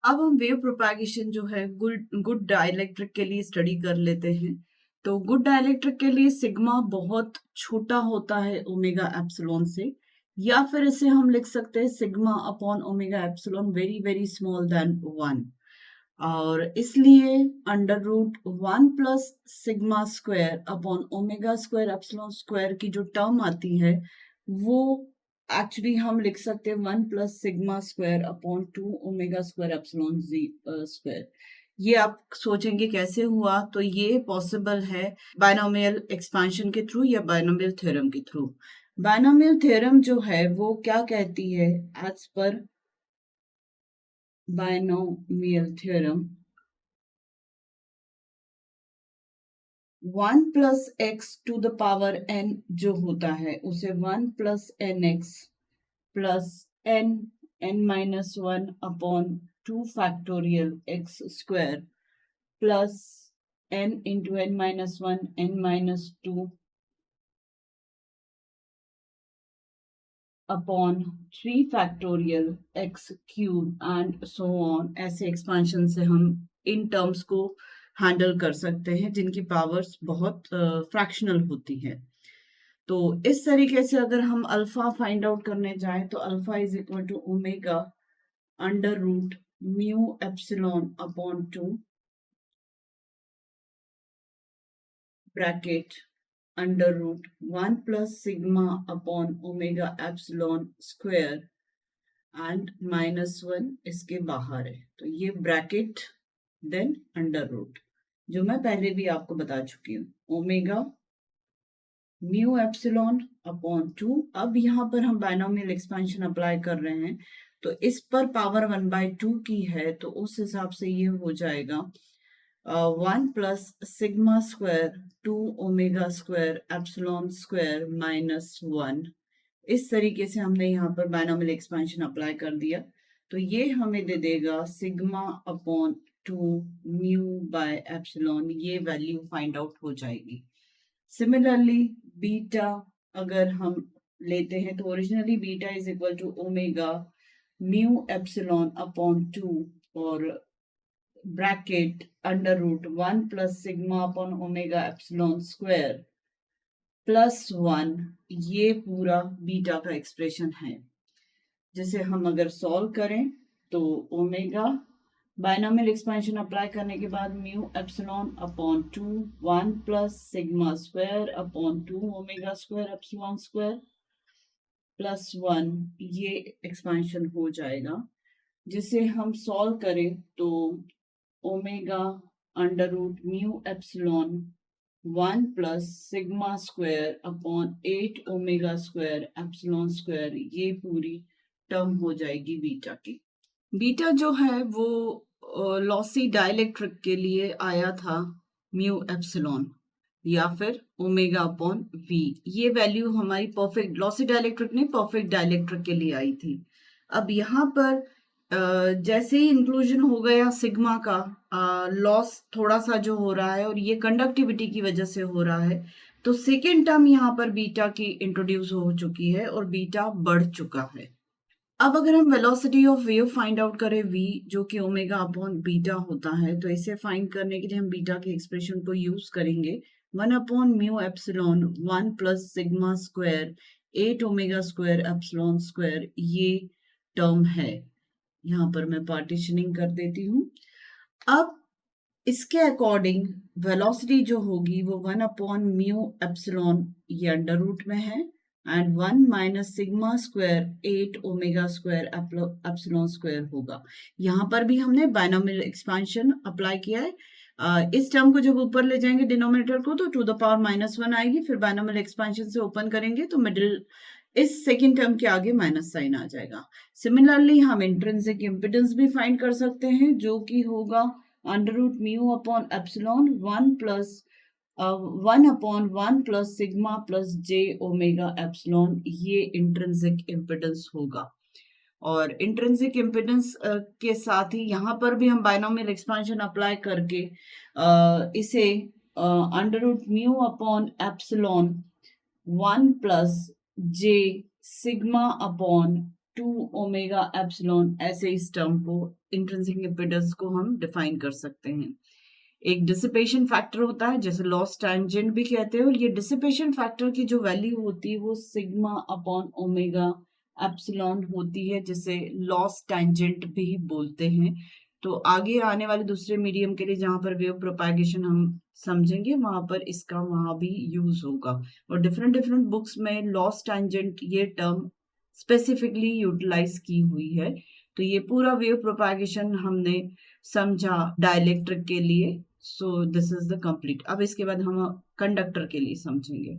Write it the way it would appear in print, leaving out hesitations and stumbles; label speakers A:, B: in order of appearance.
A: अब हम wave propagation जो है गुड डाइलेक्ट्रिक के लिए स्टडी कर लेते हैं। तो गुड डाइलेक्ट्रिक के लिए सिग्मा बहुत छोटा होता है ओमेगा एप्सिलॉन से, या फिर इसे हम लिख सकते हैं sigma upon omega epsilon very very small than 1। और इसलिए under root 1 plus sigma square upon omega square epsilon square की जो टर्म आती है वो एक्चुअली हम लिख सकते हैं 1 plus sigma square upon 2 omega square epsilon square. ये आप सोचेंगे कैसे हुआ, तो ये पॉसिबल है बायनोमियल एक्सपेंशन के थ्रू या बायनोमियल थ्योरम के थ्रू। बायनोमियल थ्योरम जो है वो क्या कहती है, एज पर binomial theorem 1 plus x to the power n जो होता है उसे 1 plus n x plus n minus 1 upon 2 factorial x square plus n into N minus 1 n minus 2 upon 3 factorial x cube and so on. ऐसे expansion से हम in terms को handle कर सकते हैं जिनकी पावर्स बहुत फ्रैक्शनल होती है। तो इस तरीके से अगर हम अल्फा फाइंड आउट करने जाएं तो alpha is equal to omega under root mu epsilon upon 2 bracket under root 1 plus sigma upon omega epsilon square and minus 1 इसके बाहर है, तो ये ब्रैकेट देन अंडर रूट जो मैं पहले भी आपको बता चुकी हूँ ओमेगा म्यू एप्सिलॉन अपॉन 2। अब यहाँ पर हम बायनोमियल एक्सपेंशन अप्लाई कर रहे हैं तो इस पर पावर 1/2 की है, तो उस हिसाब से ये हो जाएगा 1 plus sigma square 2 omega square epsilon square minus 1। इस तरीके से हमने यहाँ पर बायनोमियल एक्सपेंशन अप्लाई कर दिया, तो ये हमें दे देगा sigma upon 2 mu by epsilon, ये वैल्यू फाइंड आउट हो जाएगी। सिमिलरली बीटा अगर हम लेते हैं तो originally beta is equal to omega mu epsilon upon 2 और bracket under root 1 plus sigma upon omega epsilon square plus 1, ये पूरा बीटा का एक्सप्रेशन है। जिसे हम अगर सॉल्व करें तो ओमेगा बायनोमियल एक्सपेंशन अप्लाई करने के बाद mu epsilon upon 2 1 plus sigma square upon 2 omega square epsilon square plus 1, ये एक्सपेंशन हो जाएगा। जिसे हम सॉल्व करें तो omega under root mu epsilon 1 plus sigma square upon 8 omega square epsilon square, ये पूरी टर्म हो जाएगी बीटा की। बीटा जो है वो लॉसी डाइलेक्ट्रिक के लिए आया था म्यू एप्सिलॉन या फिर ओमेगा अपॉन वी। ये वैल्यू हमारी परफेक्ट लॉसी डाइलेक्ट्रिक नहीं परफेक्ट डाइलेक्ट्रिक के लिए आई थी। अब यहाँ पर जैसे ही इंक्लूजन हो गया सिग्मा का, लॉस थोड़ा सा जो हो रहा है और ये कंडक्टिविटी की वजह से हो रहा है, तो सेकेंड टर्म यहाँ पर बीटा की इंट्रोड्यूस हो चुकी है और बीटा बढ़ चुका है। अब अगर हम velocity of wave find out करें v जो कि ओमेगा अपॉन बीटा होता है, तो इसे फाइंड करने के लिए हम बीटा के एक्सप्रेशन को यूज करेंगे 1 upon mu epsilon 1 plus sigma square 8 omega square epsilon square, ये टर्म है। यहाँ पर मैं पार्टीशनिंग कर देती हूँ। अब इसके अकॉर्डिंग वेलोसिटी जो होगी वो 1 अपॉन म्यू एप्सिलॉन ये अंडर रूट में है and 1 minus sigma square 8 omega square epsilon square होगा। यहाँ पर भी हमने बायनोमियल एक्सपेंशन अप्लाई किया है। इस टर्म को जब ऊपर ले जाएंगे डिनोमिनेटर को तो टू द पावर -1 आएगी, फिर बायनोमियल एक्सपेंशन से ओपन करेंगे तो मिडिल इस सेकेंड टर्म के आगे माइनस साइन आ जाएगा। सिमिलरली हम इंट्रिंसिक इम्पिडेंस भी फाइंड कर सकते हैं जो कि होगा under root mu upon epsilon 1 plus 1 upon 1 plus sigma plus J omega epsilon, ये इंट्रिंसिक इम्पिडेंस होगा। और इंट्रिंसिक इम्पिडेंस के साथ ही यहाँ पर भी हम बायनोमियल एक्सपेंशन अप्लाई करके इसे under root mu upon epsilon 1 plus J sigma upon 2 omega epsilon, ऐसे इस टर्म को, इंट्रिंसिक इम्पीडेंस को हम डिफाइन कर सकते हैं। एक डिसिपेशन फैक्टर होता है, जैसे लॉस टैंजेंट भी कहते हैं, और ये डिसिपेशन फैक्टर की जो वैल्यू होती है वो सिग्मा अपॉन ओमेगा एप्सिलॉन होती है, जिसे लॉस टैंजेंट भी बोलते हैं। तो आगे आने वाले दूसरे मीडियम के लिए जहां पर वेव प्रोपैगेशन हम समझेंगे, वहां पर इसका वहां भी यूज होगा। और डिफरेंट डिफरेंट बुक्स में लॉस टैंजेंट ये टर्म स्पेसिफिकली यूटिलाइज की हुई है। तो ये पूरा वेव प्रोपैगेशन हमने समझा डाइलेक्ट्रिक के लिए। So this is the complete. अब इसके बाद हम कंडक्टर के लिए समझेंगे।